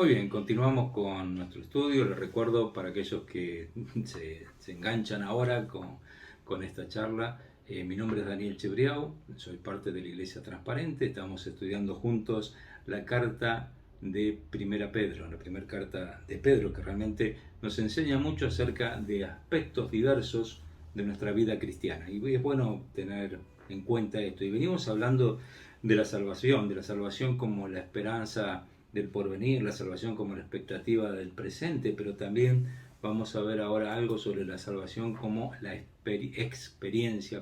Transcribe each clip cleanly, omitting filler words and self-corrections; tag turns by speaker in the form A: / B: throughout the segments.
A: Muy bien, continuamos con nuestro estudio. Les recuerdo para aquellos que se enganchan ahora con esta charla, mi nombre es Daniel Chebriau, soy parte de la Iglesia Transparente. Estamos estudiando juntos la carta de Primera Pedro, la primera carta de Pedro, que realmente nos enseña mucho acerca de aspectos diversos de nuestra vida cristiana. Y es bueno tener en cuenta esto. Y venimos hablando de la salvación como la esperanza del porvenir, la salvación como la expectativa del presente, pero también vamos a ver ahora algo sobre la salvación como la experiencia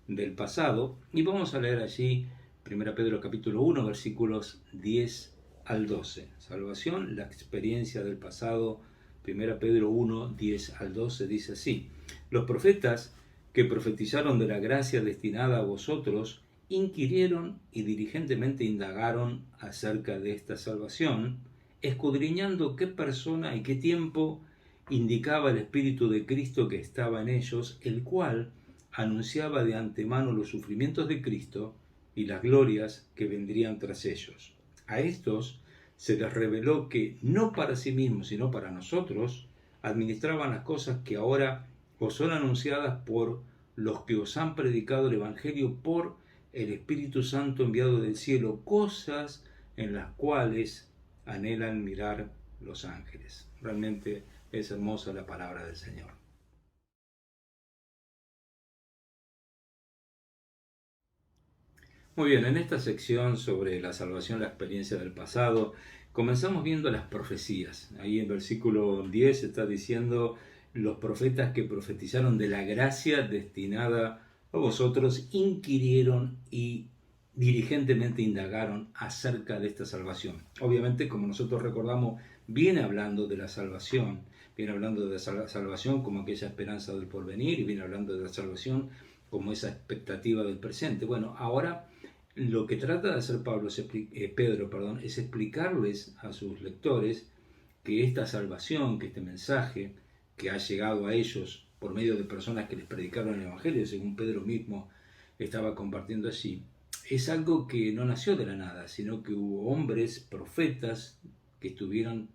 A: del pasado. Y vamos a leer allí 1 Pedro capítulo 1, versículos 10 al 12. Salvación, la experiencia del pasado. 1 Pedro 1, 10 al 12 dice así: los profetas que profetizaron de la gracia destinada a vosotros inquirieron y diligentemente indagaron acerca de esta salvación, escudriñando qué persona y qué tiempo indicaba el Espíritu de Cristo que estaba en ellos, el cual anunciaba de antemano los sufrimientos de Cristo y las glorias que vendrían tras ellos. A estos se les reveló que no para sí mismos, sino para nosotros, administraban las cosas que ahora os son anunciadas por los que os han predicado el Evangelio por el Espíritu Santo enviado del cielo, cosas en las cuales anhelan mirar los ángeles. Realmente es hermosa la palabra del Señor. Muy bien, en esta sección sobre la salvación, la experiencia del pasado, comenzamos viendo las profecías. Ahí en versículo 10 está diciendo: los profetas que profetizaron de la gracia destinada a vosotros inquirieron y diligentemente indagaron acerca de esta salvación. Obviamente, como nosotros recordamos, viene hablando de la salvación, viene hablando de la salvación como aquella esperanza del porvenir, y viene hablando de la salvación como esa expectativa del presente. Bueno, ahora lo que trata de hacer Pedro es explicarles a sus lectores que esta salvación, que este mensaje que ha llegado a ellos por medio de personas que les predicaron el Evangelio, según Pedro mismo estaba compartiendo allí, es algo que no nació de la nada, sino que hubo hombres, profetas, que estuvieron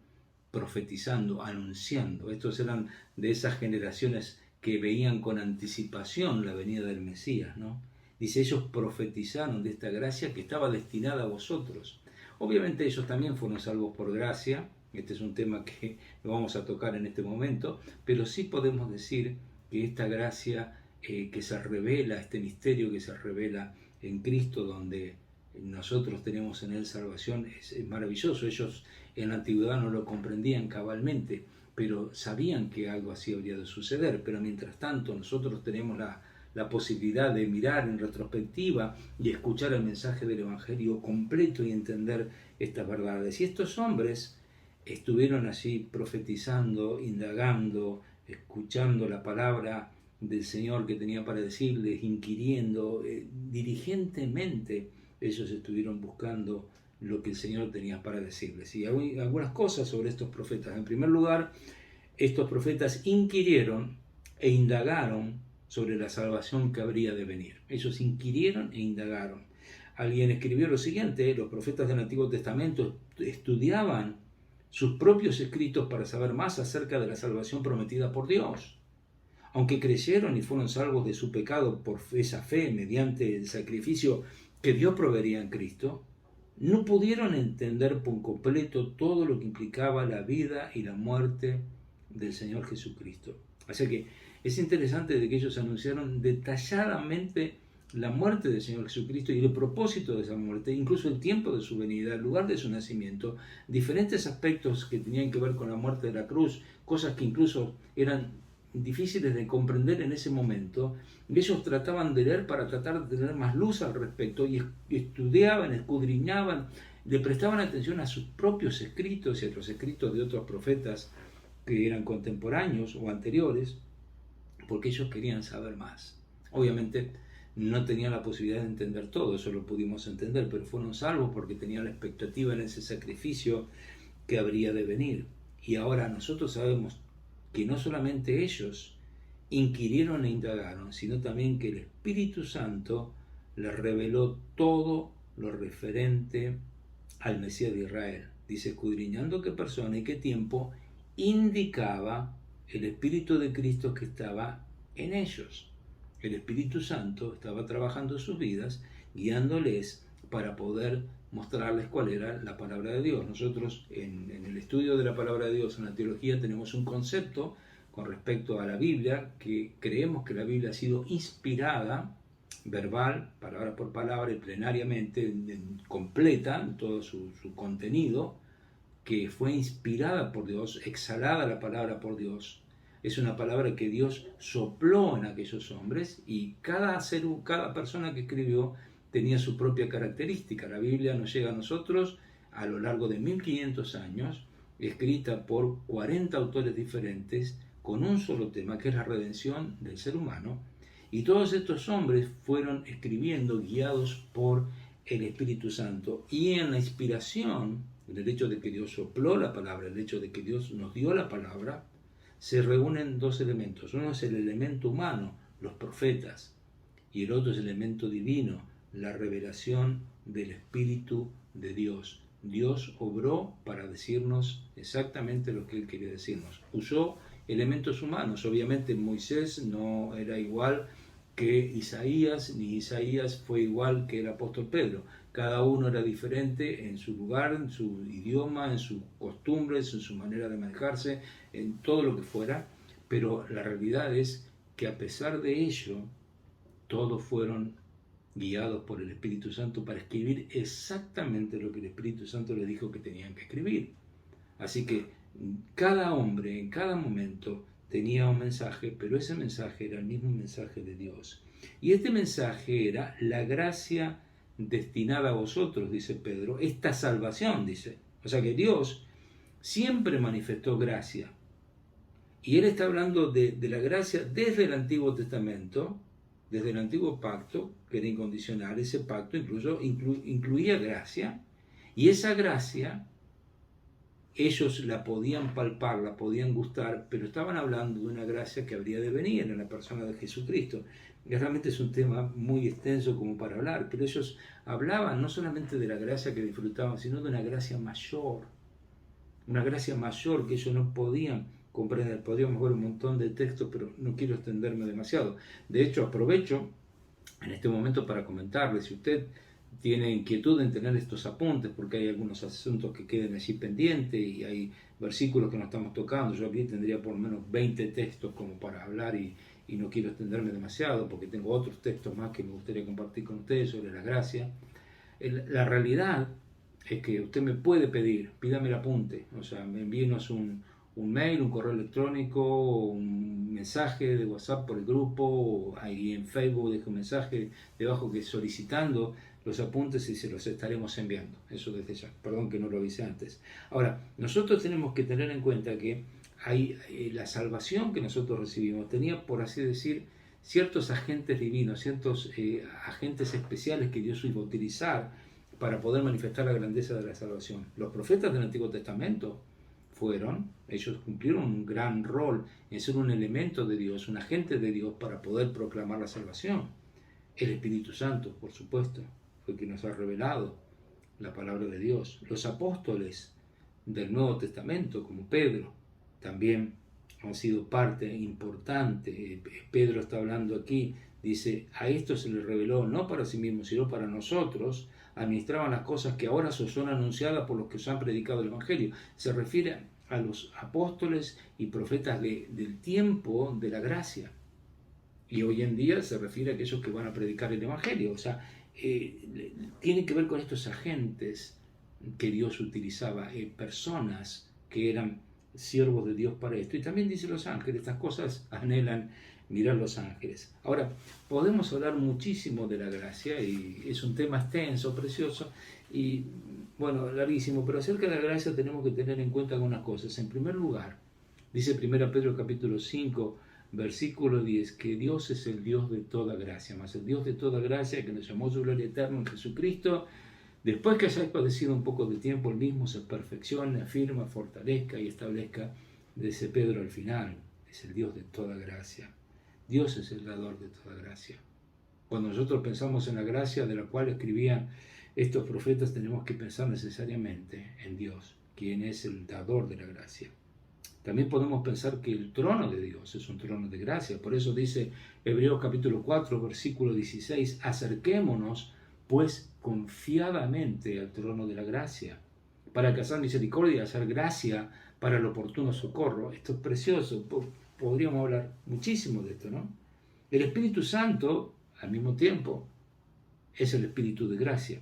A: profetizando, anunciando. Estos eran de esas generaciones que veían con anticipación la venida del Mesías, ¿no? Dice, ellos profetizaron de esta gracia que estaba destinada a vosotros. Obviamente ellos también fueron salvos por gracia. Este es un tema que no vamos a tocar en este momento, pero sí podemos decir que esta gracia que se revela, este misterio que se revela en Cristo, donde nosotros tenemos en Él salvación, es maravilloso. Ellos en la antigüedad no lo comprendían cabalmente, pero sabían que algo así habría de suceder. Pero mientras tanto nosotros tenemos la posibilidad de mirar en retrospectiva y escuchar el mensaje del Evangelio completo y entender estas verdades. Y estos hombres estuvieron allí profetizando, indagando, escuchando la palabra del Señor que tenía para decirles, inquiriendo, diligentemente ellos estuvieron buscando lo que el Señor tenía para decirles. Y hay algunas cosas sobre estos profetas. En primer lugar, estos profetas inquirieron e indagaron sobre la salvación que habría de venir. Ellos inquirieron e indagaron. Alguien escribió lo siguiente: los profetas del Antiguo Testamento estudiaban sus propios escritos para saber más acerca de la salvación prometida por Dios. Aunque creyeron y fueron salvos de su pecado por esa fe mediante el sacrificio que Dios proveería en Cristo, no pudieron entender por completo todo lo que implicaba la vida y la muerte del Señor Jesucristo. Así que es interesante de que ellos anunciaron detalladamente la muerte del Señor Jesucristo y el propósito de esa muerte, incluso el tiempo de su venida, el lugar de su nacimiento, diferentes aspectos que tenían que ver con la muerte de la cruz, cosas que incluso eran difíciles de comprender en ese momento. Ellos trataban de leer para tratar de tener más luz al respecto, y estudiaban, escudriñaban, le prestaban atención a sus propios escritos y a los escritos de otros profetas que eran contemporáneos o anteriores, porque ellos querían saber más. Obviamente no tenían la posibilidad de entender todo, eso lo pudimos entender, pero fueron salvos porque tenían la expectativa en ese sacrificio que habría de venir. Y ahora nosotros sabemos que no solamente ellos inquirieron e indagaron, sino también que el Espíritu Santo les reveló todo lo referente al Mesías de Israel. dice, escudriñando qué persona y qué tiempo indicaba el Espíritu de Cristo que estaba en ellos. El Espíritu Santo estaba trabajando sus vidas, guiándoles para poder mostrarles cuál era la palabra de Dios. Nosotros en el estudio de la palabra de Dios, en la teología, tenemos un concepto con respecto a la Biblia, que creemos que la Biblia ha sido inspirada, verbal, palabra por palabra y plenariamente, completa en todo su contenido, que fue inspirada por Dios, exhalada la palabra por Dios. Es una palabra que Dios sopló en aquellos hombres, y cada persona que escribió tenía su propia característica. La Biblia nos llega a nosotros a lo largo de 1500 años, escrita por 40 autores diferentes, con un solo tema, que es la redención del ser humano. Y todos estos hombres fueron escribiendo guiados por el Espíritu Santo, y en la inspiración, el hecho de que Dios sopló la palabra, el hecho de que Dios nos dio la palabra, se reúnen dos elementos. Uno es el elemento humano, los profetas, y el otro es el elemento divino, la revelación del Espíritu de Dios. Dios obró para decirnos exactamente lo que Él quería decirnos. Usó elementos humanos. Obviamente Moisés no era igual que Isaías, ni Isaías fue igual que el apóstol Pedro. Cada uno era diferente en su lugar, en su idioma, en sus costumbres, en su manera de manejarse, en todo lo que fuera. Pero la realidad es que a pesar de ello, todos fueron guiados por el Espíritu Santo para escribir exactamente lo que el Espíritu Santo les dijo que tenían que escribir. Así que cada hombre en cada momento tenía un mensaje, pero ese mensaje era el mismo mensaje de Dios. Y este mensaje era la gracia destinada a vosotros, dice Pedro, esta salvación, dice. O sea que Dios siempre manifestó gracia. Y él está hablando de la gracia desde el Antiguo Testamento, desde el Antiguo Pacto, que era incondicional. Ese pacto incluso incluía gracia, y esa gracia ellos la podían palpar, la podían gustar, pero estaban hablando de una gracia que habría de venir en la persona de Jesucristo. Y realmente es un tema muy extenso como para hablar, pero ellos hablaban no solamente de la gracia que disfrutaban, sino de una gracia mayor que ellos no podían comprender. Podríamos ver un montón de textos, pero no quiero extenderme demasiado. De hecho, aprovecho en este momento para comentarles, si usted tiene inquietud en tener estos apuntes, porque hay algunos asuntos que queden allí pendientes y hay versículos que no estamos tocando. Yo aquí tendría por lo menos 20 textos como para hablar, y no quiero extenderme demasiado porque tengo otros textos más que me gustaría compartir con ustedes sobre la gracia. La realidad es que usted me puede pedir, pídame el apunte, o sea, envíenos un mail, un correo electrónico, un mensaje de WhatsApp por el grupo, ahí en Facebook deje un mensaje debajo que solicitando los apuntes, y se los estaremos enviando. Eso desde ya, perdón que no lo avisé antes. Ahora, nosotros tenemos que tener en cuenta que hay la salvación que nosotros recibimos tenía, por así decir, ciertos agentes divinos, ciertos agentes especiales que Dios iba a utilizar para poder manifestar la grandeza de la salvación. Los profetas del Antiguo Testamento ellos cumplieron un gran rol en ser un elemento de Dios, un agente de Dios para poder proclamar la salvación. El Espíritu Santo, por supuesto, fue quien nos ha revelado la palabra de Dios. Los apóstoles del Nuevo Testamento, como Pedro, también han sido parte importante. Pedro está hablando aquí, dice, a esto se les reveló no para sí mismos, sino para nosotros, administraban las cosas que ahora son anunciadas por los que os han predicado el Evangelio. Se refiere a los apóstoles y profetas del tiempo de la gracia. Y hoy en día se refiere a aquellos que van a predicar el Evangelio. O sea, tiene que ver con estos agentes que Dios utilizaba, personas que eran siervos de Dios para esto. Y también dice los ángeles, estas cosas anhelan mirar los ángeles. Ahora, podemos hablar muchísimo de la gracia, y es un tema extenso, precioso, y bueno, larguísimo, pero acerca de la gracia tenemos que tener en cuenta algunas cosas. En primer lugar, dice 1 Pedro capítulo 5, versículo 10, que Dios es el Dios de toda gracia, más el Dios de toda gracia que nos llamó su gloria eterna en Jesucristo. Después que hayáis padecido un poco de tiempo, el mismo se perfeccione, afirma, fortalezca y establezca, dice Pedro al final. Es el Dios de toda gracia. Dios es el dador de toda gracia. Cuando nosotros pensamos en la gracia de la cual escribían estos profetas tenemos que pensar necesariamente en Dios, quien es el dador de la gracia. También podemos pensar que el trono de Dios es un trono de gracia. Por eso dice Hebreos capítulo 4, versículo 16, acerquémonos pues confiadamente al trono de la gracia, para alcanzar misericordia y hacer gracia para el oportuno socorro. Esto es precioso, podríamos hablar muchísimo de esto, ¿no? El Espíritu Santo, al mismo tiempo, es el Espíritu de gracia.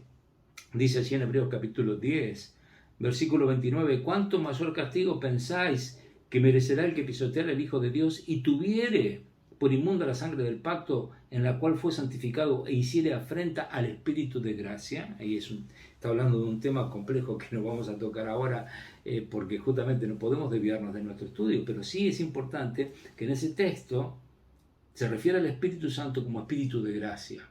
A: Dice así en Hebreos capítulo 10, versículo 29, ¿cuánto mayor castigo pensáis que merecerá el que pisoteara al Hijo de Dios y tuviere por inmunda la sangre del pacto en la cual fue santificado e hiciere afrenta al Espíritu de gracia? Ahí está hablando de un tema complejo que no vamos a tocar ahora porque justamente no podemos desviarnos de nuestro estudio, pero sí es importante que en ese texto se refiere al Espíritu Santo como Espíritu de gracia.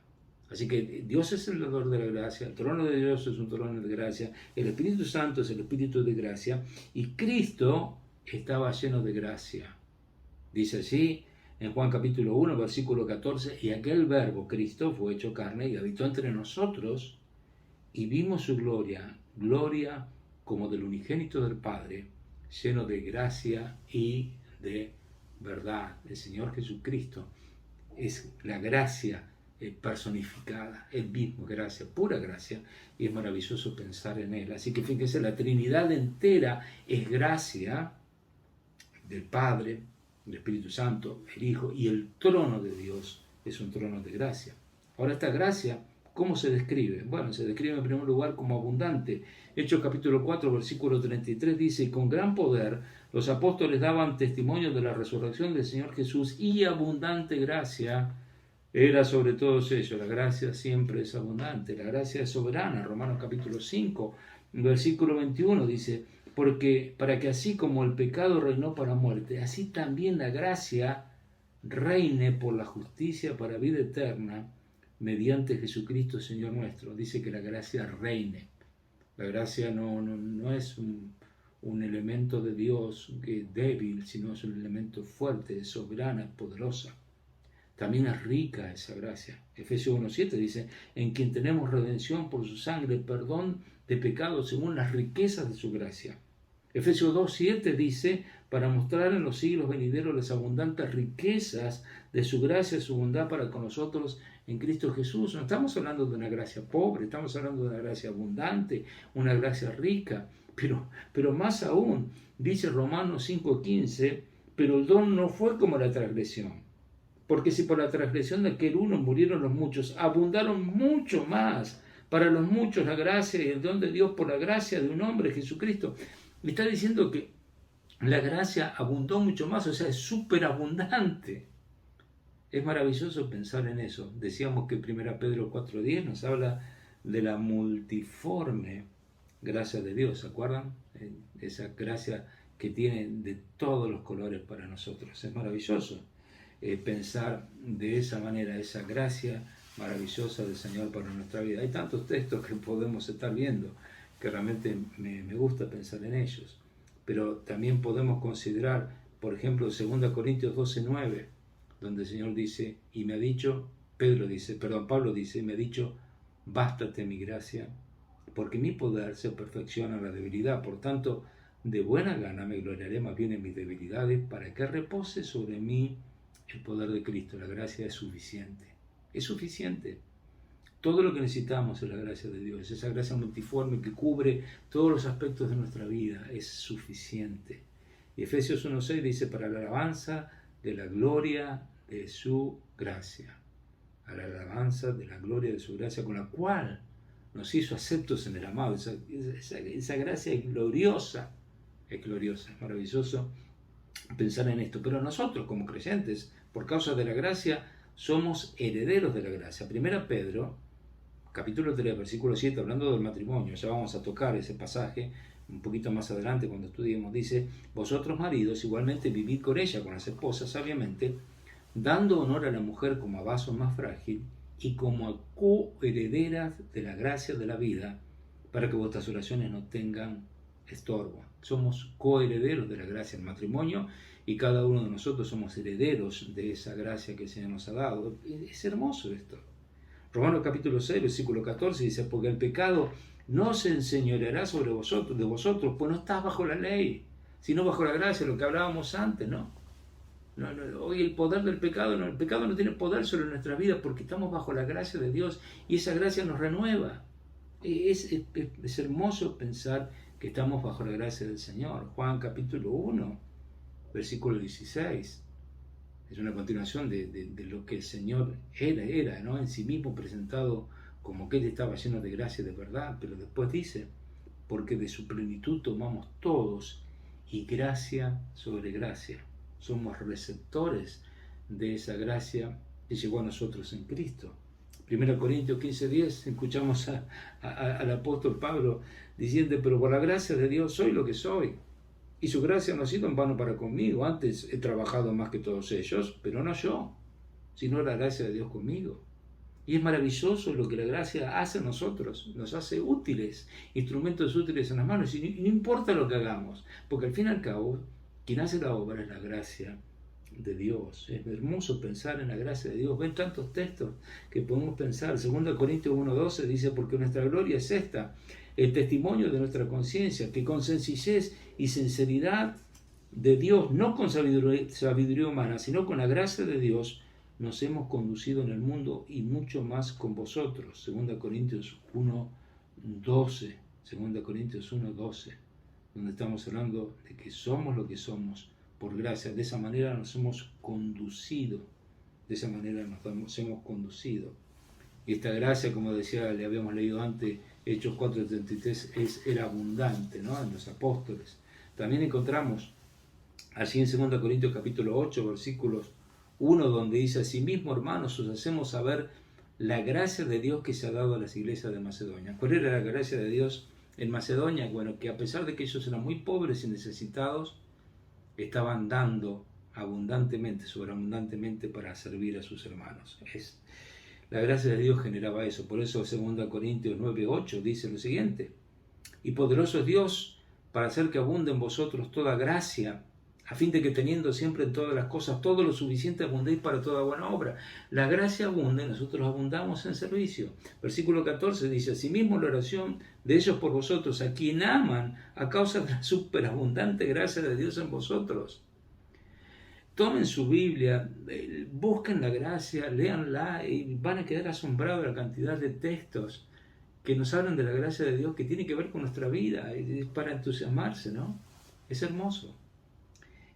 A: Así que Dios es el dador de la gracia, el trono de Dios es un trono de gracia, el Espíritu Santo es el Espíritu de gracia y Cristo estaba lleno de gracia. Dice así en Juan capítulo 1, versículo 14, y aquel verbo, Cristo, fue hecho carne y habitó entre nosotros y vimos su gloria, gloria como del unigénito del Padre, lleno de gracia y de verdad. El Señor Jesucristo es la gracia personificada, el mismo, gracia, pura gracia, y es maravilloso pensar en Él. Así que fíjense, la Trinidad entera es gracia del Padre, del Espíritu Santo, el Hijo, y el trono de Dios es un trono de gracia. Ahora, esta gracia, ¿cómo se describe? Bueno, se describe en primer lugar como abundante. Hechos capítulo 4, versículo 33 dice, con gran poder los apóstoles daban testimonio de la resurrección del Señor Jesús y abundante gracia era sobre todos ellos. La gracia siempre es abundante, la gracia es soberana. Romanos capítulo 5, versículo 21 dice, porque para que así como el pecado reinó para muerte, así también la gracia reine por la justicia para vida eterna mediante Jesucristo Señor nuestro. Dice que la gracia reine. La gracia no es un elemento de Dios que es débil, sino es un elemento fuerte, soberana, poderosa. También es rica esa gracia. Efesios 1.7 dice, en quien tenemos redención por su sangre, perdón de pecados según las riquezas de su gracia. Efesios 2.7 dice, para mostrar en los siglos venideros las abundantes riquezas de su gracia y su bondad para con nosotros en Cristo Jesús. No estamos hablando de una gracia pobre, estamos hablando de una gracia abundante, una gracia rica, pero más aún, dice Romanos 5.15, pero el don no fue como la transgresión. Porque si por la transgresión de aquel uno murieron los muchos, abundaron mucho más para los muchos la gracia y el don de Dios por la gracia de un hombre, Jesucristo. Me está diciendo que la gracia abundó mucho más, o sea, es súper abundante. Es maravilloso pensar en eso. Decíamos que 1 Pedro 4.10 nos habla de la multiforme gracia de Dios, ¿se acuerdan? Esa gracia que tiene de todos los colores para nosotros. Es maravilloso pensar de esa manera, esa gracia maravillosa del Señor para nuestra vida. Hay tantos textos que podemos estar viendo que realmente me gusta pensar en ellos, pero también podemos considerar, por ejemplo, 2 Corintios 12.9, donde el Señor dice, y me ha dicho, Pablo dice, me ha dicho, bástate mi gracia, porque mi poder se perfecciona en la debilidad. Por tanto, de buena gana me gloriaré más bien en mis debilidades, para que repose sobre mí el poder de Cristo. La gracia es suficiente. Es suficiente. Todo lo que necesitamos es la gracia de Dios. Esa gracia multiforme que cubre todos los aspectos de nuestra vida. Es suficiente. Y Efesios 1.6 dice, para la alabanza de la gloria de su gracia. A la alabanza de la gloria de su gracia, con la cual nos hizo aceptos en el amado. Esa gracia es gloriosa. Es gloriosa. Es maravilloso pensar en esto. Pero nosotros, como creyentes, por causa de la gracia, somos herederos de la gracia. 1 Pedro, capítulo 3, versículo 7, hablando del matrimonio, ya vamos a tocar ese pasaje un poquito más adelante cuando estudiemos, dice, vosotros maridos igualmente vivid con ella, con las esposas, sabiamente, dando honor a la mujer como a vaso más frágil y como a coherederas de la gracia de la vida, para que vuestras oraciones no tengan estorbo. Somos coherederos de la gracia del matrimonio y cada uno de nosotros somos herederos de esa gracia que el Señor nos ha dado. Es hermoso esto. Romanos capítulo 6, versículo 14 dice, porque el pecado no se enseñoreará sobre vosotros, de vosotros, pues no estás bajo la ley, sino bajo la gracia, lo que hablábamos antes, ¿no? Hoy el poder del pecado, el pecado no tiene poder sobre nuestra vida porque estamos bajo la gracia de Dios y esa gracia nos renueva. Es hermoso pensar que estamos bajo la gracia del Señor. Juan capítulo 1, versículo 16. Es una continuación de lo que el Señor era, ¿no? En sí mismo presentado como que Él estaba lleno de gracia y de verdad, pero después dice, porque de su plenitud tomamos todos y gracia sobre gracia. Somos receptores de esa gracia que llegó a nosotros en Cristo. 1 Corintios 15:10, escuchamos al apóstol Pablo diciendo, pero por la gracia de Dios soy lo que soy. Y su gracia no ha sido en vano para conmigo. Antes he trabajado más que todos ellos, pero no yo, sino la gracia de Dios conmigo. Y es maravilloso lo que la gracia hace a nosotros. Nos hace útiles, instrumentos útiles en las manos. Y no importa lo que hagamos, porque al fin y al cabo, quien hace la obra es la gracia de Dios. Es hermoso pensar en la gracia de Dios. Ven tantos textos que podemos pensar. 2 Corintios 1:12 dice, porque nuestra gloria es esta, el testimonio de nuestra conciencia, que con sencillez y sinceridad de Dios, no con sabiduría humana, sino con la gracia de Dios, nos hemos conducido en el mundo y mucho más con vosotros. 2 Corintios 1:12, 2 Corintios 1:12, donde estamos hablando de que somos lo que somos por gracia. De esa manera nos hemos conducido, Y esta gracia, como decía, le habíamos leído antes, Hechos 4:33, era abundante, ¿no? En los apóstoles. También encontramos allí en 2 Corintios capítulo 8, versículos 1, donde dice, asimismo, hermanos, os hacemos saber la gracia de Dios que se ha dado a las iglesias de Macedonia. ¿Cuál era la gracia de Dios en Macedonia? Bueno, que a pesar de que ellos eran muy pobres y necesitados, estaban dando abundantemente, sobreabundantemente para servir a sus hermanos. La gracia de Dios generaba eso. Por eso 2 Corintios 9:8 dice lo siguiente, y poderoso es Dios para hacer que abunde en vosotros toda gracia, a fin de que teniendo siempre en todas las cosas todo lo suficiente abundéis para toda buena obra. La gracia abunda y nosotros abundamos en servicio. Versículo 14 dice, asimismo la oración de ellos por vosotros, a quien aman a causa de la superabundante gracia de Dios en vosotros. Tomen su Biblia, busquen la gracia, léanla y van a quedar asombrados de la cantidad de textos que nos hablan de la gracia de Dios que tiene que ver con nuestra vida, es para entusiasmarse, ¿no? Es hermoso.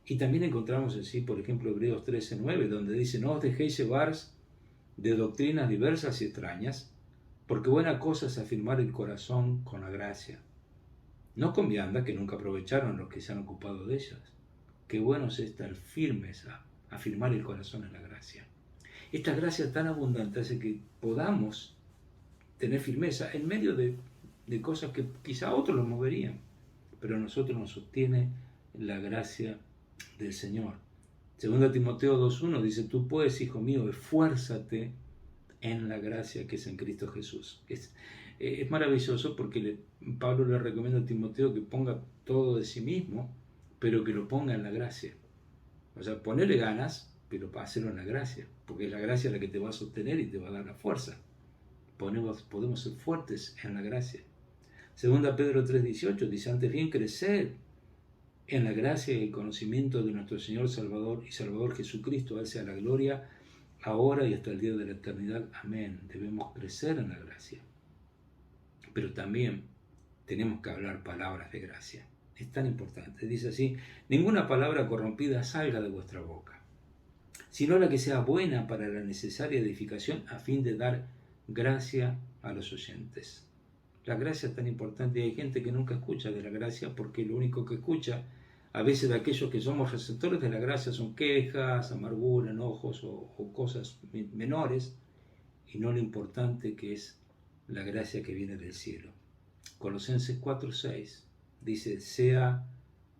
A: Y también encontramos así, por ejemplo, Hebreos 13:9, donde dice, no os dejéis llevar de doctrinas diversas y extrañas, porque buena cosa es afirmar el corazón con la gracia. No con viandas que nunca aprovecharon los que se han ocupado de ellas. Qué bueno es estar firmes a afirmar el corazón en la gracia. Esta gracia tan abundante hace que podamos tener firmeza en medio de cosas que quizá otros los moverían, pero a nosotros nos sostiene la gracia del Señor. 2 Timoteo 2:1 dice, tú pues, hijo mío, esfuérzate en la gracia que es en Cristo Jesús. Es maravilloso porque Pablo le recomienda a Timoteo que ponga todo de sí mismo, pero que lo ponga en la gracia. O sea, ponerle ganas, pero para hacerlo en la gracia, porque es la gracia la que te va a sostener y te va a dar la fuerza. Podemos ser fuertes en la gracia. 2 Pedro 3:18 dice, antes bien crecer en la gracia y el conocimiento de nuestro Señor Salvador y Salvador Jesucristo, a Él sea la gloria, ahora y hasta el día de la eternidad. Amén. Debemos crecer en la gracia. Pero también tenemos que hablar palabras de gracia. Es tan importante. Dice así, ninguna palabra corrompida salga de vuestra boca, sino la que sea buena para la necesaria edificación a fin de dar gracia a los oyentes. La gracia es tan importante y hay gente que nunca escucha de la gracia porque lo único que escucha a veces de aquellos que somos receptores de la gracia son quejas, amargura, enojos o cosas menores y no lo importante que es la gracia que viene del cielo. Colosenses 4:6 dice, sea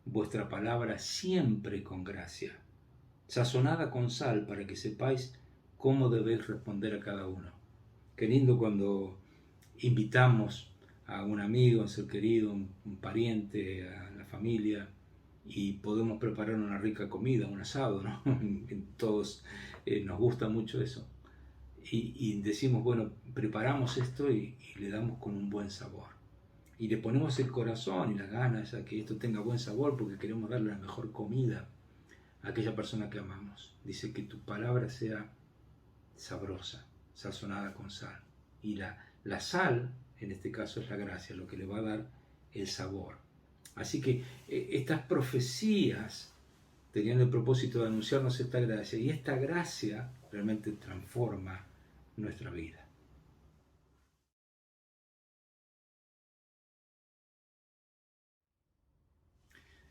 A: vuestra palabra siempre con gracia, sazonada con sal para que sepáis cómo debéis responder a cada uno. Qué lindo cuando invitamos a un amigo, a un ser querido, un pariente, a la familia y podemos preparar una rica comida, un asado, ¿no? Todos nos gusta mucho eso. y decimos, bueno, preparamos esto y le damos con un buen sabor. Y le ponemos el corazón y las ganas a que esto tenga buen sabor porque queremos darle la mejor comida a aquella persona que amamos. Dice que tu palabra sea sabrosa, sazonada con sal. Y la sal, en este caso, es la gracia, lo que le va a dar el sabor. Así que estas profecías tenían el propósito de anunciarnos esta gracia, y esta gracia realmente transforma nuestra vida.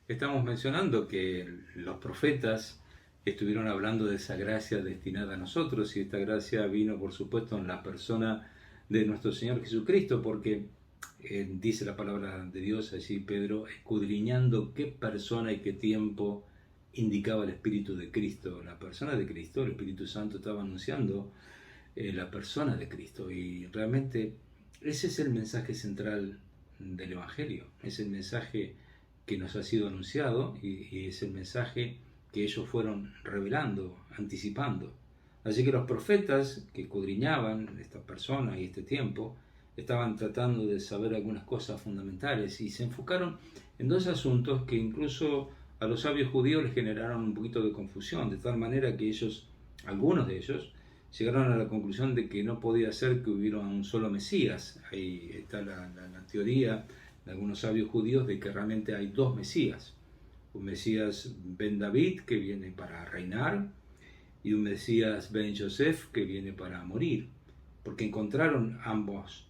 A: Estamos mencionando que los profetas estuvieron hablando de esa gracia destinada a nosotros, y esta gracia vino, por supuesto, en la persona de nuestro Señor Jesucristo, porque dice la palabra de Dios allí, Pedro, escudriñando qué persona y qué tiempo indicaba el Espíritu de Cristo. La persona de Cristo, el Espíritu Santo estaba anunciando la persona de Cristo, y realmente ese es el mensaje central del Evangelio, es el mensaje que nos ha sido anunciado, y es el mensaje que ellos fueron revelando, anticipando. Así que los profetas que escudriñaban esta persona y este tiempo estaban tratando de saber algunas cosas fundamentales, y se enfocaron en dos asuntos que incluso a los sabios judíos les generaron un poquito de confusión, de tal manera que ellos, algunos de ellos, llegaron a la conclusión de que no podía ser que hubiera un solo Mesías. Ahí está la teoría de algunos sabios judíos de que realmente hay dos Mesías. Un Mesías Ben David, que viene para reinar, y un Mesías Ben Yosef, que viene para morir. Porque encontraron ambos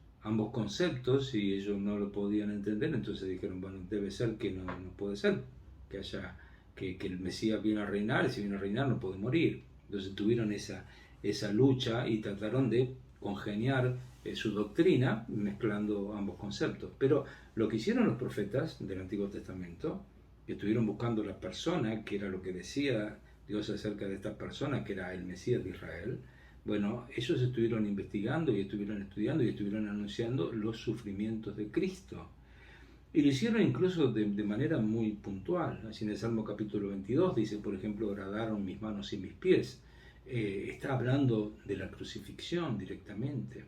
A: conceptos y ellos no lo podían entender, entonces dijeron, bueno, debe ser que no puede ser que haya que el Mesías viene a reinar, y si viene a reinar no puede morir. Entonces tuvieron esa lucha y trataron de congeniar su doctrina mezclando ambos conceptos. Pero lo que hicieron los profetas del Antiguo Testamento, que estuvieron buscando la persona, que era lo que decía Dios acerca de esta persona, que era el Mesías de Israel, bueno, ellos estuvieron investigando y estuvieron estudiando y estuvieron anunciando los sufrimientos de Cristo. Y lo hicieron incluso de manera muy puntual. Así en el Salmo capítulo 22 dice, por ejemplo, horadaron mis manos y mis pies. Está hablando de la crucifixión directamente.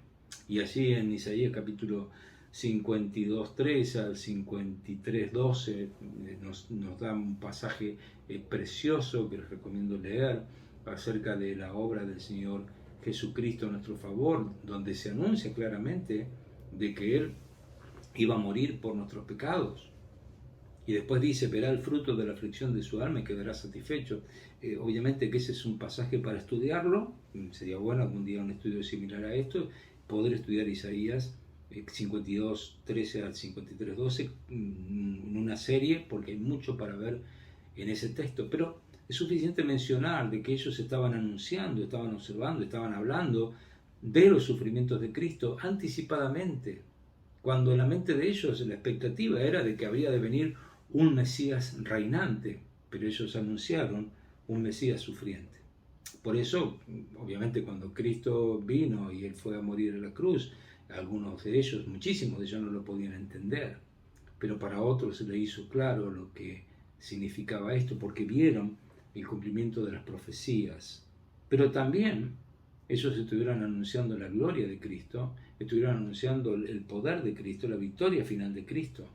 A: Y así en Isaías capítulo 52:13 al 53:12 nos da un pasaje precioso que les recomiendo leer acerca de la obra del Señor Jesucristo a nuestro favor, donde se anuncia claramente de que Él iba a morir por nuestros pecados. Y después dice, verá el fruto de la aflicción de su alma y quedará satisfecho. Obviamente que ese es un pasaje para estudiarlo. Sería bueno algún día un estudio similar a esto, poder estudiar Isaías 52:13 al 53:12 en una serie, porque hay mucho para ver en ese texto. Pero es suficiente mencionar de que ellos estaban anunciando, estaban observando, estaban hablando de los sufrimientos de Cristo anticipadamente, cuando en la mente de ellos la expectativa era de que había de venir un Mesías reinante, pero ellos anunciaron un Mesías sufriente. Por eso, obviamente, cuando Cristo vino y Él fue a morir en la cruz, algunos de ellos, muchísimos de ellos no lo podían entender, pero para otros se le hizo claro lo que significaba esto, porque vieron el cumplimiento de las profecías. Pero también ellos estuvieron anunciando la gloria de Cristo, estuvieron anunciando el poder de Cristo, la victoria final de Cristo.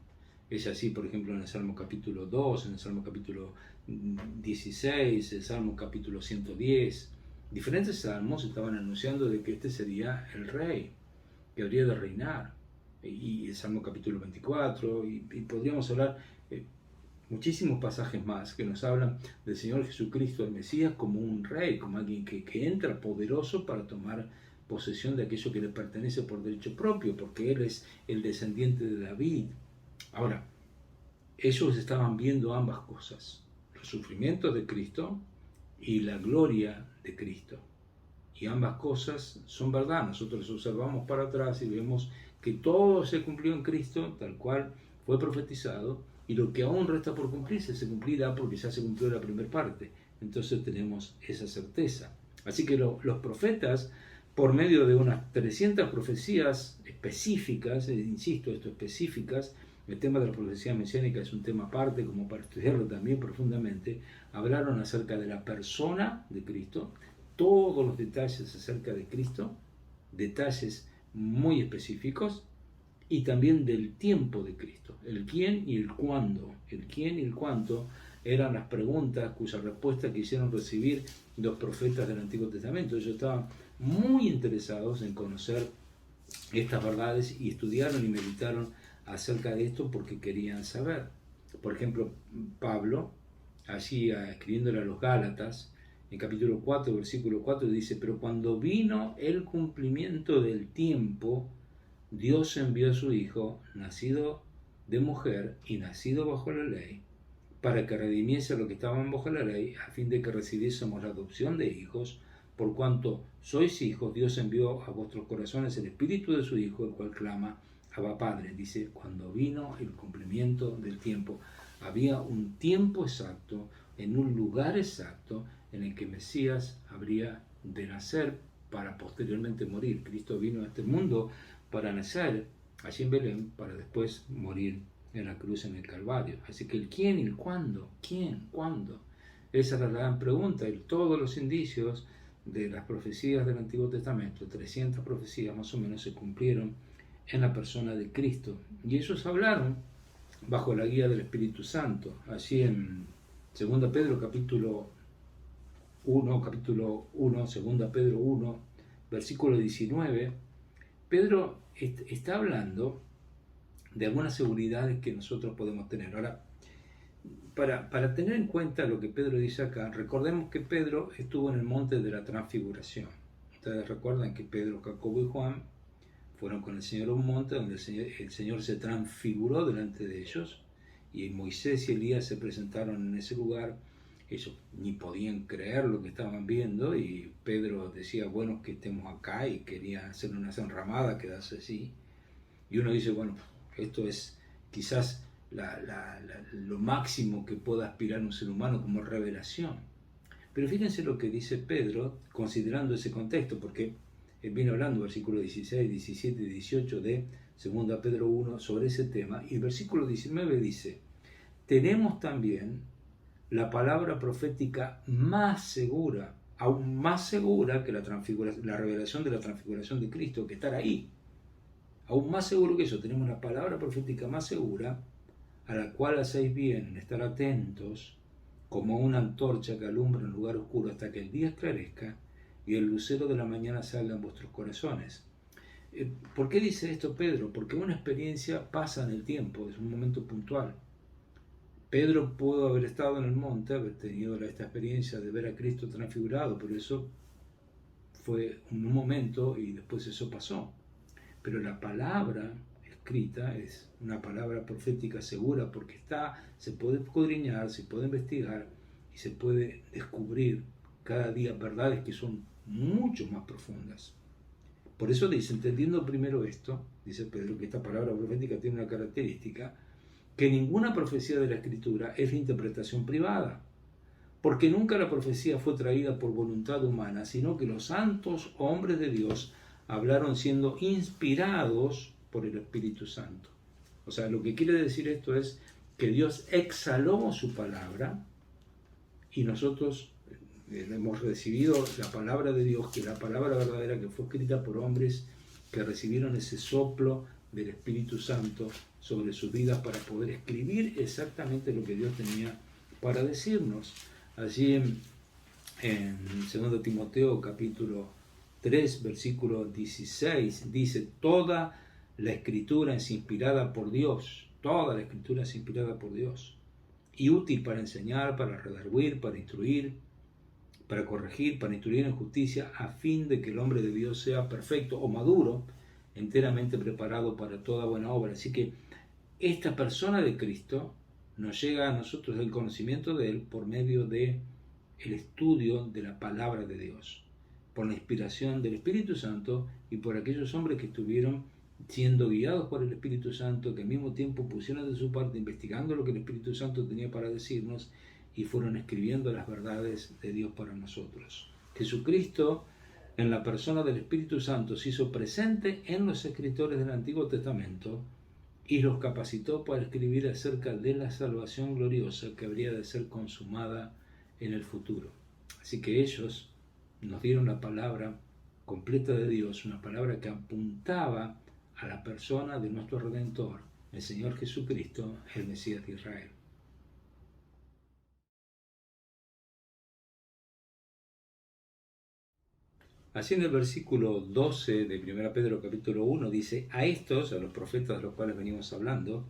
A: Es así, por ejemplo, en el Salmo capítulo 2, en el Salmo capítulo 16, el Salmo capítulo 110. Diferentes salmos estaban anunciando de que este sería el rey, que habría de reinar. Y el Salmo capítulo 24, y podríamos hablar muchísimos pasajes más que nos hablan del Señor Jesucristo, el Mesías, como un rey, como alguien que entra poderoso para tomar posesión de aquello que le pertenece por derecho propio, porque Él es el descendiente de David. Ahora, ellos estaban viendo ambas cosas, los sufrimientos de Cristo y la gloria de Cristo. Y ambas cosas son verdad. Nosotros observamos para atrás y vemos que todo se cumplió en Cristo, tal cual fue profetizado, y lo que aún resta por cumplirse se cumplirá porque ya se cumplió la primera parte. Entonces tenemos esa certeza. Así que los profetas, por medio de unas 300 profecías específicas, insisto, esto específicas, el tema de la profecía mesiánica es un tema aparte, como para estudiarlo también profundamente, hablaron acerca de la persona de Cristo, todos los detalles acerca de Cristo, detalles muy específicos, y también del tiempo de Cristo, el quién y el cuándo. El quién y el cuánto eran las preguntas cuya respuesta quisieron recibir los profetas del Antiguo Testamento. Ellos estaban muy interesados en conocer estas verdades y estudiaron y meditaron acerca de esto porque querían saber. Por ejemplo, Pablo, allí escribiéndole a los Gálatas, en capítulo 4, versículo 4, dice: pero cuando vino el cumplimiento del tiempo, Dios envió a su Hijo, nacido de mujer y nacido bajo la ley, para que redimiese a los que estaban bajo la ley, a fin de que recibiésemos la adopción de hijos. Por cuanto sois hijos, Dios envió a vuestros corazones el Espíritu de su Hijo, el cual clama: Abba Padre. Dice, cuando vino el cumplimiento del tiempo. Había un tiempo exacto, en un lugar exacto, en el que Mesías habría de nacer para posteriormente morir. Cristo vino a este mundo para nacer allí en Belén, para después morir en la cruz en el Calvario. Así que el quién y el cuándo, quién, cuándo, esa era la gran pregunta. Y todos los indicios de las profecías del Antiguo Testamento, 300 profecías más o menos, se cumplieron en la persona de Cristo. Y ellos hablaron bajo la guía del Espíritu Santo. Allí en 2 Pedro capítulo 1, 2 Pedro 1, versículo 19, Pedro está hablando de algunas seguridades que nosotros podemos tener. Ahora, para tener en cuenta lo que Pedro dice acá, recordemos que Pedro estuvo en el monte de la transfiguración. Ustedes recuerdan que Pedro, Jacobo y Juan fueron con el Señor a un monte donde el Señor se transfiguró delante de ellos, y Moisés y Elías se presentaron en ese lugar. Ellos ni podían creer lo que estaban viendo, y Pedro decía, bueno, que estemos acá, y quería hacer una enramada, quedarse así. Y uno dice, bueno, esto es quizás lo máximo que pueda aspirar un ser humano como revelación. Pero fíjense lo que dice Pedro, considerando ese contexto, porque él viene hablando, versículos 16, 17 y 18 de 2 Pedro 1 sobre ese tema, y el versículo 19 dice, tenemos también la palabra profética más segura, aún más segura que la revelación de la transfiguración de Cristo, que estar ahí. Aún más seguro que eso, tenemos la palabra profética más segura, a la cual hacéis bien en estar atentos, como una antorcha que alumbra en lugar oscuro hasta que el día esclarezca y el lucero de la mañana salga en vuestros corazones. ¿Por qué dice esto Pedro? Porque una experiencia pasa en el tiempo, es un momento puntual. Pedro pudo haber estado en el monte, haber tenido esta experiencia de ver a Cristo transfigurado, pero eso fue un momento y después eso pasó. Pero la palabra escrita es una palabra profética segura, porque se puede escudriñar, se puede investigar y se puede descubrir cada día verdades que son mucho más profundas. Por eso dice, entendiendo primero esto, dice Pedro, que esta palabra profética tiene una característica, que ninguna profecía de la Escritura es la interpretación privada, porque nunca la profecía fue traída por voluntad humana, sino que los santos hombres de Dios hablaron siendo inspirados por el Espíritu Santo. O sea, lo que quiere decir esto es que Dios exhaló su palabra y nosotros hemos recibido la palabra de Dios, que es la palabra verdadera que fue escrita por hombres que recibieron ese soplo del Espíritu Santo sobre sus vidas para poder escribir exactamente lo que Dios tenía para decirnos. Allí en 2 Timoteo capítulo 3, versículo 16, dice, toda la Escritura es inspirada por Dios, toda la Escritura es inspirada por Dios, y útil para enseñar, para redarguir, para instruir, para corregir, para instruir en justicia, a fin de que el hombre de Dios sea perfecto o maduro, enteramente preparado para toda buena obra. Así que esta persona de Cristo nos llega a nosotros el conocimiento de Él por medio de el estudio de la palabra de Dios, por la inspiración del Espíritu Santo y por aquellos hombres que estuvieron siendo guiados por el Espíritu Santo, que al mismo tiempo pusieron de su parte investigando lo que el Espíritu Santo tenía para decirnos y fueron escribiendo las verdades de Dios para nosotros. Jesucristo, en la persona del Espíritu Santo, se hizo presente en los escritores del Antiguo Testamento y los capacitó para escribir acerca de la salvación gloriosa que habría de ser consumada en el futuro. Así que ellos nos dieron la palabra completa de Dios, una palabra que apuntaba a la persona de nuestro Redentor, el Señor Jesucristo, el Mesías de Israel. Así en el versículo 12 de 1 Pedro capítulo 1 dice: a estos, a los profetas de los cuales venimos hablando,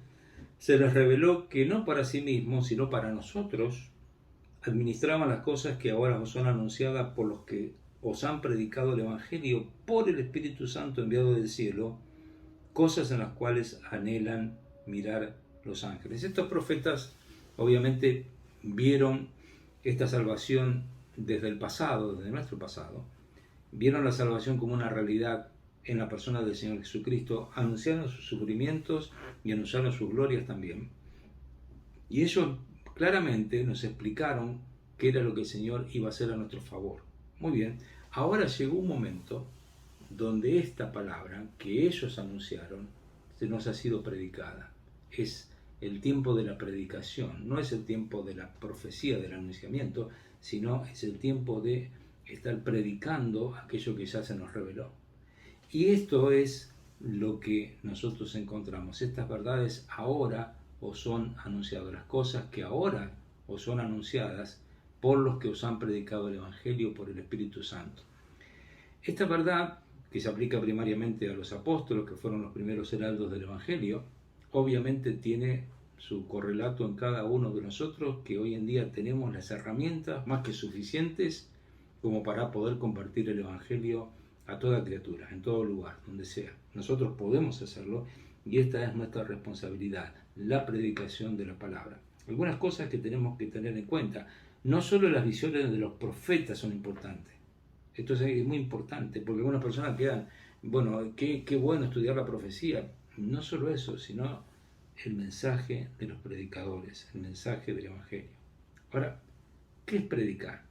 A: se les reveló que no para sí mismos, sino para nosotros, administraban las cosas que ahora os son anunciadas por los que os han predicado el Evangelio por el Espíritu Santo enviado del cielo, cosas en las cuales anhelan mirar los ángeles. Estos profetas obviamente vieron esta salvación desde el pasado, desde nuestro pasado, vieron la salvación como una realidad en la persona del Señor Jesucristo, anunciaron sus sufrimientos y anunciaron sus glorias también. Y ellos claramente nos explicaron qué era lo que el Señor iba a hacer a nuestro favor. Muy bien, ahora llegó un momento donde esta palabra que ellos anunciaron se nos ha sido predicada. Es el tiempo de la predicación, no es el tiempo de la profecía, del anunciamiento, sino es el tiempo de estar predicando aquello que ya se nos reveló. Y esto es lo que nosotros encontramos. Estas verdades ahora os son anunciadas, las cosas que ahora os son anunciadas por los que os han predicado el Evangelio por el Espíritu Santo. Esta verdad, que se aplica primariamente a los apóstoles, que fueron los primeros heraldos del Evangelio, obviamente tiene su correlato en cada uno de nosotros, que hoy en día tenemos las herramientas más que suficientes como para poder compartir el Evangelio a toda criatura, en todo lugar, donde sea. Nosotros podemos hacerlo y esta es nuestra responsabilidad, la predicación de la palabra. Algunas cosas que tenemos que tener en cuenta: no solo las visiones de los profetas son importantes. Esto es muy importante, porque algunas personas quedan, bueno, qué bueno estudiar la profecía. No solo eso, sino el mensaje de los predicadores, el mensaje del Evangelio. Ahora, ¿qué es predicar?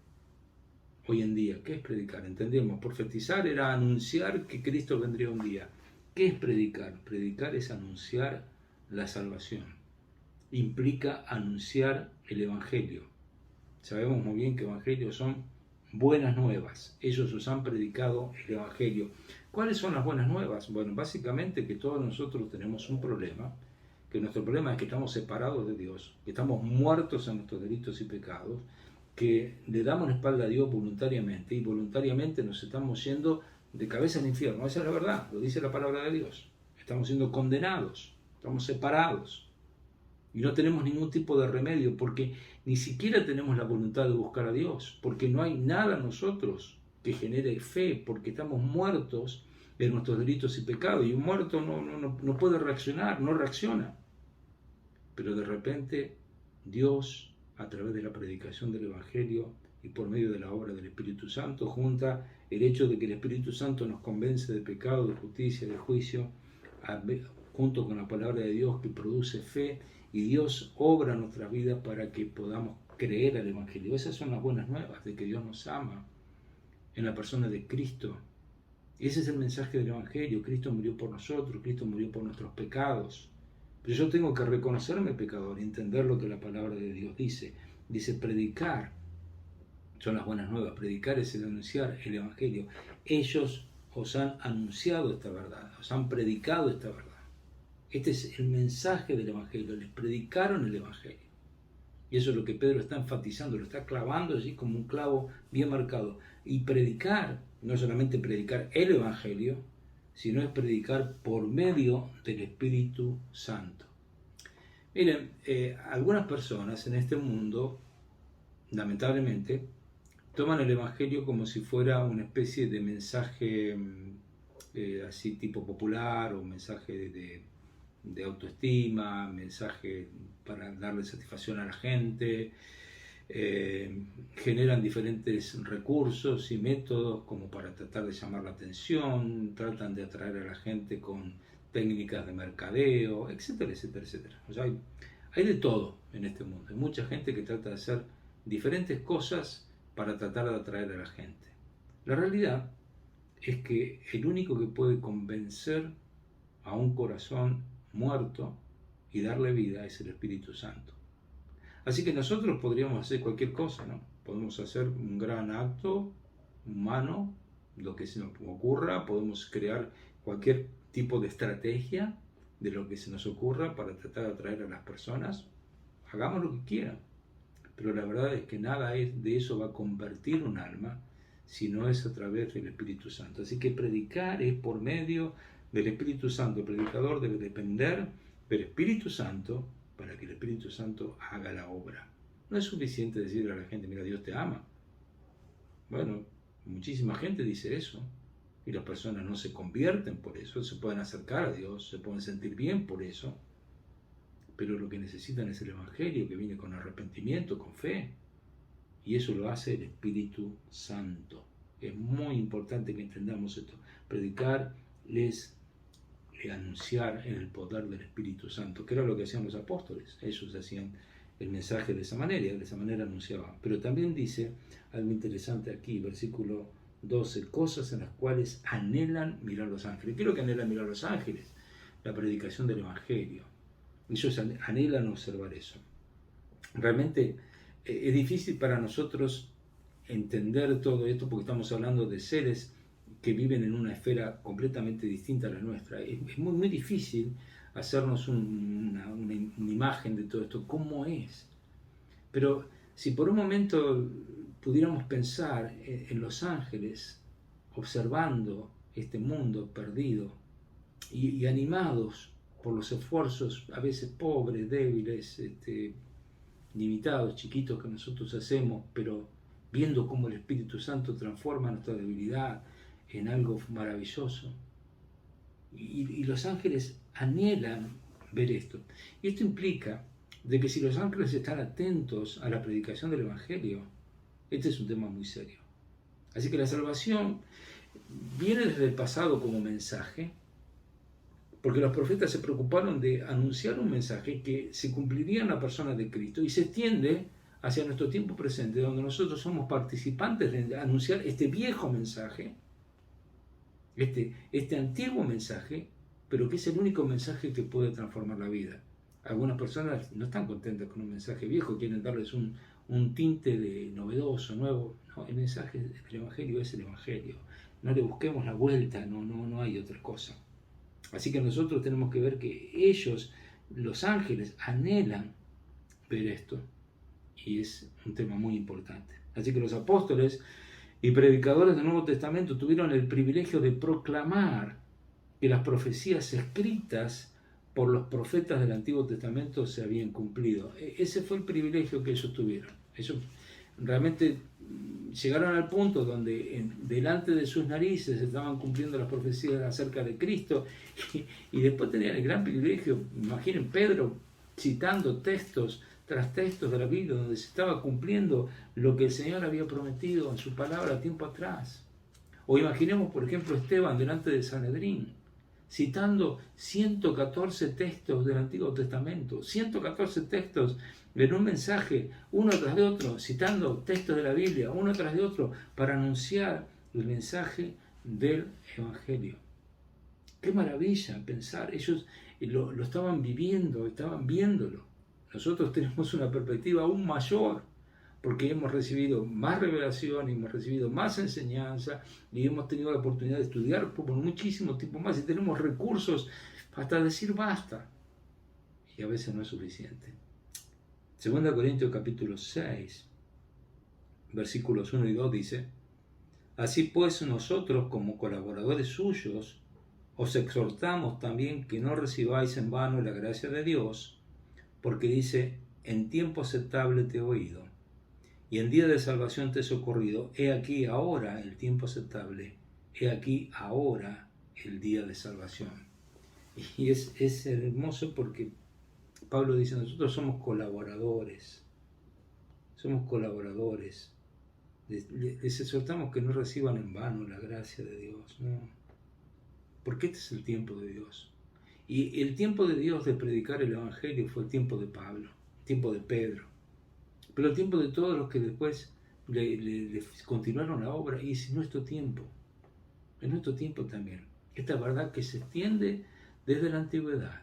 A: Hoy en día, ¿qué es predicar? Entendemos, profetizar era anunciar que Cristo vendría un día. ¿Qué es predicar? Predicar es anunciar la salvación. Implica anunciar el Evangelio. Sabemos muy bien que evangelios son buenas nuevas. Ellos os han predicado el Evangelio. ¿Cuáles son las buenas nuevas? Bueno, básicamente que todos nosotros tenemos un problema, que nuestro problema es que estamos separados de Dios, que estamos muertos en nuestros delitos y pecados, que le damos la espalda a Dios voluntariamente y voluntariamente nos estamos yendo de cabeza al infierno. Esa es la verdad, lo dice la palabra de Dios. Estamos siendo condenados, estamos separados y no tenemos ningún tipo de remedio porque ni siquiera tenemos la voluntad de buscar a Dios, porque no hay nada en nosotros que genere fe, porque estamos muertos en nuestros delitos y pecados y un muerto no puede reaccionar, no reacciona. Pero de repente Dios, a través de la predicación del Evangelio y por medio de la obra del Espíritu Santo, junta el hecho de que el Espíritu Santo nos convence de pecado, de justicia, de juicio, junto con la palabra de Dios que produce fe, y Dios obra en nuestras vidas para que podamos creer al Evangelio. Esas son las buenas nuevas, de que Dios nos ama en la persona de Cristo. Ese es el mensaje del Evangelio. Cristo murió por nosotros, Cristo murió por nuestros pecados. Pero yo tengo que reconocerme pecador y entender lo que la palabra de Dios dice. Dice, predicar son las buenas nuevas. Predicar es el anunciar el Evangelio. Ellos os han anunciado esta verdad, os han predicado esta verdad. Este es el mensaje del Evangelio. Les predicaron el Evangelio. Y eso es lo que Pedro está enfatizando, lo está clavando allí como un clavo bien marcado. Y predicar, no solamente predicar el Evangelio, sino es predicar por medio del Espíritu Santo. Miren, algunas personas en este mundo, lamentablemente, toman el Evangelio como si fuera una especie de mensaje así tipo popular, o mensaje de autoestima, mensaje para darle satisfacción a la gente. Generan diferentes recursos y métodos como para tratar de llamar la atención, tratan de atraer a la gente con técnicas de mercadeo, etcétera, etcétera, etcétera. O sea, hay de todo en este mundo. Hay mucha gente que trata de hacer diferentes cosas para tratar de atraer a la gente. La realidad es que el único que puede convencer a un corazón muerto y darle vida es el Espíritu Santo. Así que nosotros podríamos hacer cualquier cosa, ¿no? Podemos hacer un gran acto humano, lo que se nos ocurra, podemos crear cualquier tipo de estrategia de lo que se nos ocurra para tratar de atraer a las personas. Hagamos lo que quieran, pero la verdad es que nada de eso va a convertir un alma si no es a través del Espíritu Santo. Así que predicar es por medio del Espíritu Santo. El predicador debe depender del Espíritu Santo para que el Espíritu Santo haga la obra. No es suficiente decirle a la gente, mira, Dios te ama. Bueno, muchísima gente dice eso y las personas no se convierten por eso, se pueden acercar a Dios, se pueden sentir bien por eso, pero lo que necesitan es el Evangelio que viene con arrepentimiento, con fe, y eso lo hace el Espíritu Santo. Es muy importante que entendamos esto. Predicar es anunciar en el poder del Espíritu Santo, que era lo que hacían los apóstoles. Ellos hacían el mensaje de esa manera anunciaban. Pero también dice algo interesante aquí, versículo 12, cosas en las cuales anhelan mirar los ángeles. ¿Qué es lo que anhelan mirar los ángeles? La predicación del Evangelio. Ellos anhelan observar eso. Realmente es difícil para nosotros entender todo esto porque estamos hablando de seres que viven en una esfera completamente distinta a la nuestra. Es muy, muy difícil hacernos una imagen de todo esto, cómo es. Pero si por un momento pudiéramos pensar en los ángeles, observando este mundo perdido y animados por los esfuerzos a veces pobres, débiles, limitados, chiquitos que nosotros hacemos, pero viendo cómo el Espíritu Santo transforma nuestra debilidad en algo maravilloso. Y los ángeles anhelan ver esto. Y esto implica de que si los ángeles están atentos a la predicación del Evangelio, este es un tema muy serio. Así que la salvación viene desde el pasado como mensaje, porque los profetas se preocuparon de anunciar un mensaje que se cumpliría en la persona de Cristo y se extiende hacia nuestro tiempo presente, donde nosotros somos participantes de anunciar este viejo mensaje, este antiguo mensaje, pero que es el único mensaje que puede transformar la vida. Algunas personas no están contentas con un mensaje viejo, quieren darles un tinte de novedoso, nuevo. No, el mensaje del Evangelio es el Evangelio. No le busquemos la vuelta, no hay otra cosa. Así que nosotros tenemos que ver que ellos, los ángeles, anhelan ver esto. Y es un tema muy importante. Así que los apóstoles y predicadores del Nuevo Testamento tuvieron el privilegio de proclamar que las profecías escritas por los profetas del Antiguo Testamento se habían cumplido. Ese fue el privilegio que ellos tuvieron. Ellos realmente llegaron al punto donde delante de sus narices estaban cumpliendo las profecías acerca de Cristo y después tenían el gran privilegio, imaginen Pedro citando textos tras textos de la Biblia donde se estaba cumpliendo lo que el Señor había prometido en su palabra tiempo atrás. O imaginemos, por ejemplo, Esteban delante de Sanedrín, citando 114 textos del Antiguo Testamento, 114 textos en un mensaje, uno tras de otro, citando textos de la Biblia, uno tras de otro, para anunciar el mensaje del Evangelio. Qué maravilla pensar, ellos lo estaban viviendo, estaban viéndolo. Nosotros tenemos una perspectiva aún mayor, porque hemos recibido más revelación, hemos recibido más enseñanza y hemos tenido la oportunidad de estudiar por muchísimo tiempo más y tenemos recursos hasta decir basta. Y a veces no es suficiente. 2 Corintios capítulo 6, versículos 1 y 2 dice: así pues nosotros como colaboradores suyos os exhortamos también que no recibáis en vano la gracia de Dios, porque dice: en tiempo aceptable te he oído, y en día de salvación te he socorrido. He aquí ahora el tiempo aceptable, he aquí ahora el día de salvación. Y es hermoso porque Pablo dice: nosotros somos colaboradores, les exhortamos que no reciban en vano la gracia de Dios, no, porque este es el tiempo de Dios. Y el tiempo de Dios de predicar el Evangelio fue el tiempo de Pablo, el tiempo de Pedro, pero el tiempo de todos los que después le continuaron la obra, y es nuestro tiempo también. Esta verdad que se extiende desde la antigüedad,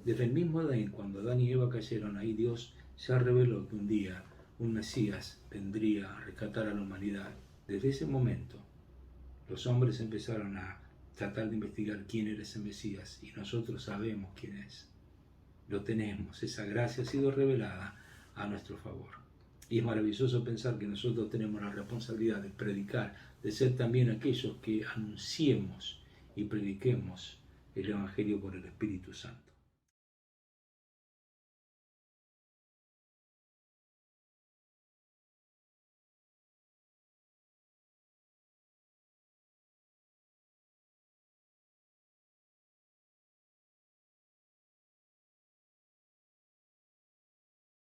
A: desde el mismo Edén, cuando Adán y Eva cayeron, ahí Dios ya reveló que un día un Mesías vendría a rescatar a la humanidad Desde ese momento, los hombres empezaron a tratar de investigar quién era ese Mesías, y nosotros sabemos quién es. Lo tenemos, esa gracia ha sido revelada a nuestro favor. Y es maravilloso pensar que nosotros tenemos la responsabilidad de predicar, de ser también aquellos que anunciemos y prediquemos el Evangelio por el Espíritu Santo.